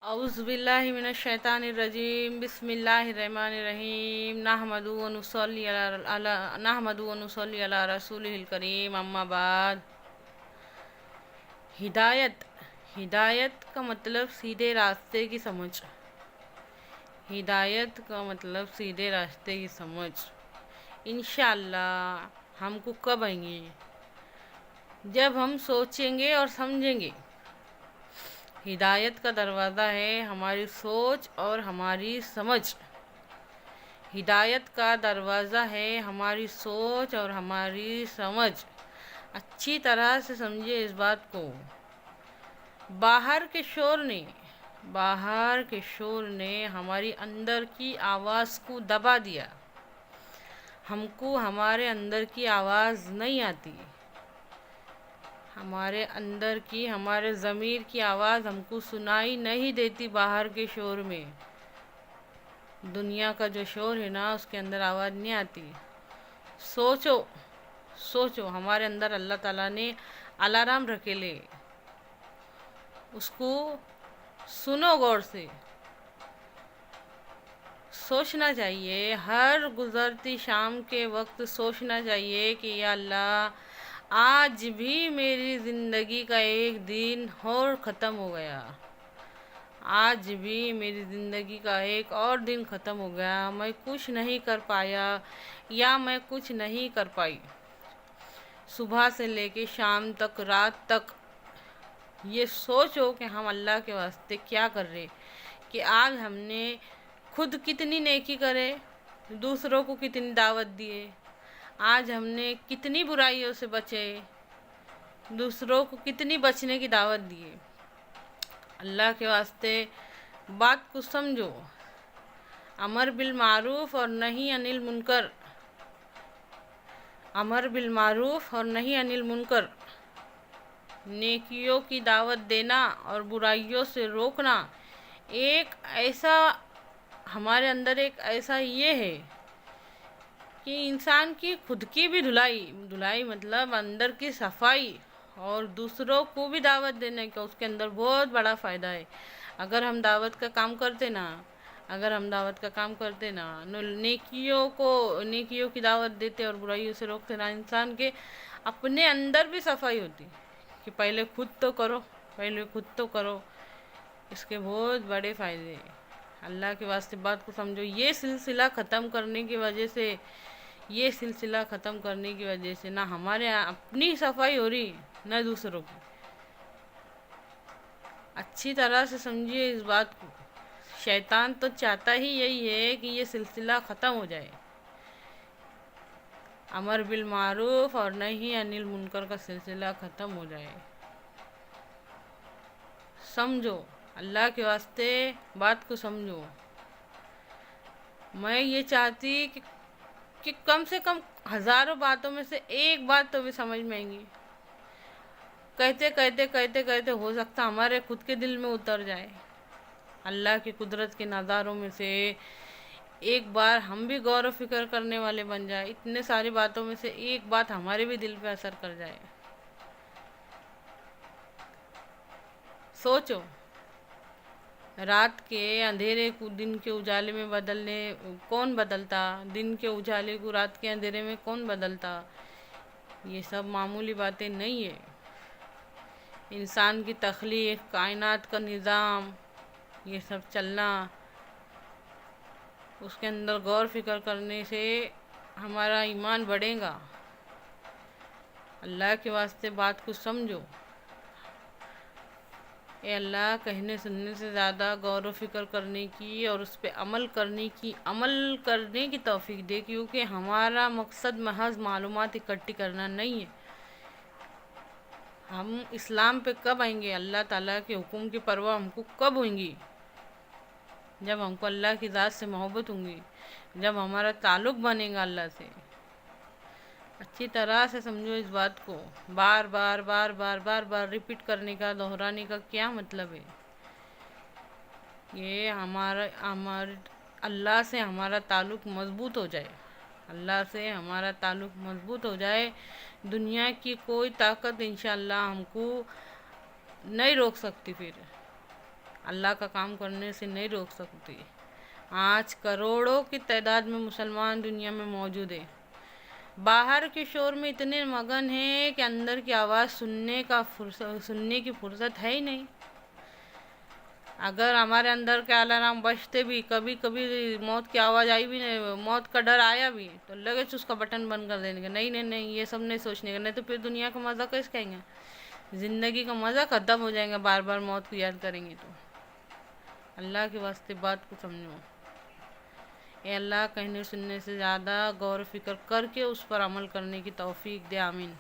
اعوذ باللہ من الشیطان الرجیم بسم اللہ الرحمن الرحیم نحمدہ و نصلی علی رسولہ الکریم اما بعد۔ ہدایت کا مطلب سیدھے راستے کی سمجھ۔ ہدایت کا مطلب سیدھے راستے کی سمجھ انشاءاللہ ہم کو کب آئیں گے؟ جب ہم سوچیں گے اور سمجھیں گے۔ ہدایت کا دروازہ ہے ہماری سوچ اور ہماری سمجھ۔ ہدایت کا دروازہ ہے ہماری سوچ اور ہماری سمجھ۔ اچھی طرح سے سمجھے اس بات کو۔ باہر کے شور نے ہماری اندر کی آواز کو دبا دیا۔ ہم کو ہمارے اندر کی آواز نہیں آتی۔ ہمارے اندر کی، ہمارے ضمیر کی آواز ہم کو سنائی نہیں دیتی باہر کے شور میں۔ دنیا کا جو شور ہے نا، اس کے اندر آواز نہیں آتی۔ سوچو ہمارے اندر اللہ تعالیٰ نے الارم رکھے لے، اس کو سنو غور سے۔ سوچنا چاہیے، ہر گزرتی شام کے وقت سوچنا چاہیے کہ یا اللہ، آج بھی میری زندگی کا ایک دن اور ختم ہو گیا۔ آج بھی میری زندگی کا ایک اور دن ختم ہو گیا۔ میں کچھ نہیں کر پایا یا میں کچھ نہیں کر پائی۔ صبح سے لے کے شام تک، رات تک یہ سوچو کہ ہم اللہ کے واسطے کیا کر رہے، کہ آج ہم نے خود کتنی نیکی کرے، دوسروں کو کتنی دعوت دیے، آج ہم نے کتنی برائیوں سے بچے، دوسروں کو کتنی بچنے کی دعوت دیے۔ اللہ کے واسطے بات کو سمجھو۔ امر بالمعروف اور نہی عن المنکر، امر بالمعروف اور نہی عن المنکر، نیکیوں کی دعوت دینا اور برائیوں سے روکنا، ایک ایسا ہمارے اندر ایک ایسا یہ ہے کہ انسان کی خود کی بھی دھلائی مطلب اندر کی صفائی، اور دوسروں کو بھی دعوت دینے کا اس کے اندر بہت بڑا فائدہ ہے۔ اگر ہم دعوت کا کام کرتے نا، نیکیوں کی دعوت دیتے اور برائیوں سے روکتے نا، انسان کے اپنے اندر بھی صفائی ہوتی کہ پہلے خود تو کرو۔ اس کے بہت بڑے فائدے ہیں۔ اللہ کے واسطے بات کو سمجھو۔ یہ سلسلہ ختم کرنے کی وجہ سے نہ ہمارے اپنی صفائی ہو رہی نہ دوسروں کی۔ اچھی طرح سے سمجھیے اس بات کو۔ شیطان تو چاہتا ہی یہی ہے کہ یہ سلسلہ ختم ہو جائے۔ امر بالمعروف اور نہی عن المنکر کا سلسلہ ختم ہو جائے۔ سمجھو، اللہ کے واسطے بات کو سمجھو۔ میں یہ چاہتی کہ کم سے کم ہزاروں باتوں میں سے ایک بات تو بھی سمجھ میں آئیں گی۔ کہتے ہو سکتا ہمارے خود کے دل میں اتر جائے۔ اللہ کی قدرت کے نظاروں میں سے ایک بار ہم بھی غور و فکر کرنے والے بن جائے، اتنے ساری باتوں میں سے ایک بات ہمارے بھی دل پہ اثر کر جائے۔ سوچو، رات کے اندھیرے کو دن کے اجالے میں کون بدلتا؟ دن کے اجالے کو رات کے اندھیرے میں کون بدلتا؟ یہ سب معمولی باتیں نہیں ہیں۔ انسان کی تخلیق، کائنات کا نظام، یہ سب چلنا، اس کے اندر غور فکر کرنے سے ہمارا ایمان بڑھے گا۔ اللہ کے واسطے بات کو سمجھو۔ اے اللہ، کہنے سننے سے زیادہ غور و فکر کرنے کی اور اس پہ عمل کرنے کی توفیق دے، کیونکہ ہمارا مقصد محض معلومات اکٹھی کرنا نہیں ہے۔ ہم اسلام پہ کب آئیں گے؟ اللہ تعالیٰ کے حکم کی پرواہ ہم کو کب ہوئیں گی؟ جب ہم کو اللہ کی ذات سے محبت ہوں گی، جب ہمارا تعلق بنے گا اللہ سے۔ اچھی طرح سے سمجھو اس بات کو۔ بار بار ریپیٹ کرنے کا، دہرانے کا کیا مطلب ہے؟ یہ اللہ سے ہمارا تعلق مضبوط ہو جائے۔ اللہ سے ہمارا تعلق مضبوط ہو جائے، دنیا کی کوئی طاقت انشاءاللہ ہم کو نہیں روک سکتی۔ پھر اللہ کا کام کرنے سے نہیں روک سکتی۔ آج کروڑوں کی تعداد میں مسلمان دنیا میں موجود ہیں، باہر کے شور میں اتنے مگن ہیں کہ اندر کی آواز سننے کی فرصت ہے ہی نہیں۔ اگر ہمارے اندر کے الارم بجتے بھی، کبھی کبھی موت کی آواز آئی بھی نہیں، موت کا ڈر آیا بھی، تو لگے اس کا بٹن بند کر دینے کا، نہیں نہیں نہیں، یہ سب نہیں سوچنے کا، نہیں تو پھر دنیا کا مزہ کیسے کہیں گے؟ زندگی کا مزہ ختم ہو جائیں گا بار بار موت کو یاد کریں گے تو۔ اللہ کے واسطے بات کو سمجھو۔ اے اللہ، کہنے سننے سے زیادہ غور و فکر کر کے اس پر عمل کرنے کی توفیق دے، آمین۔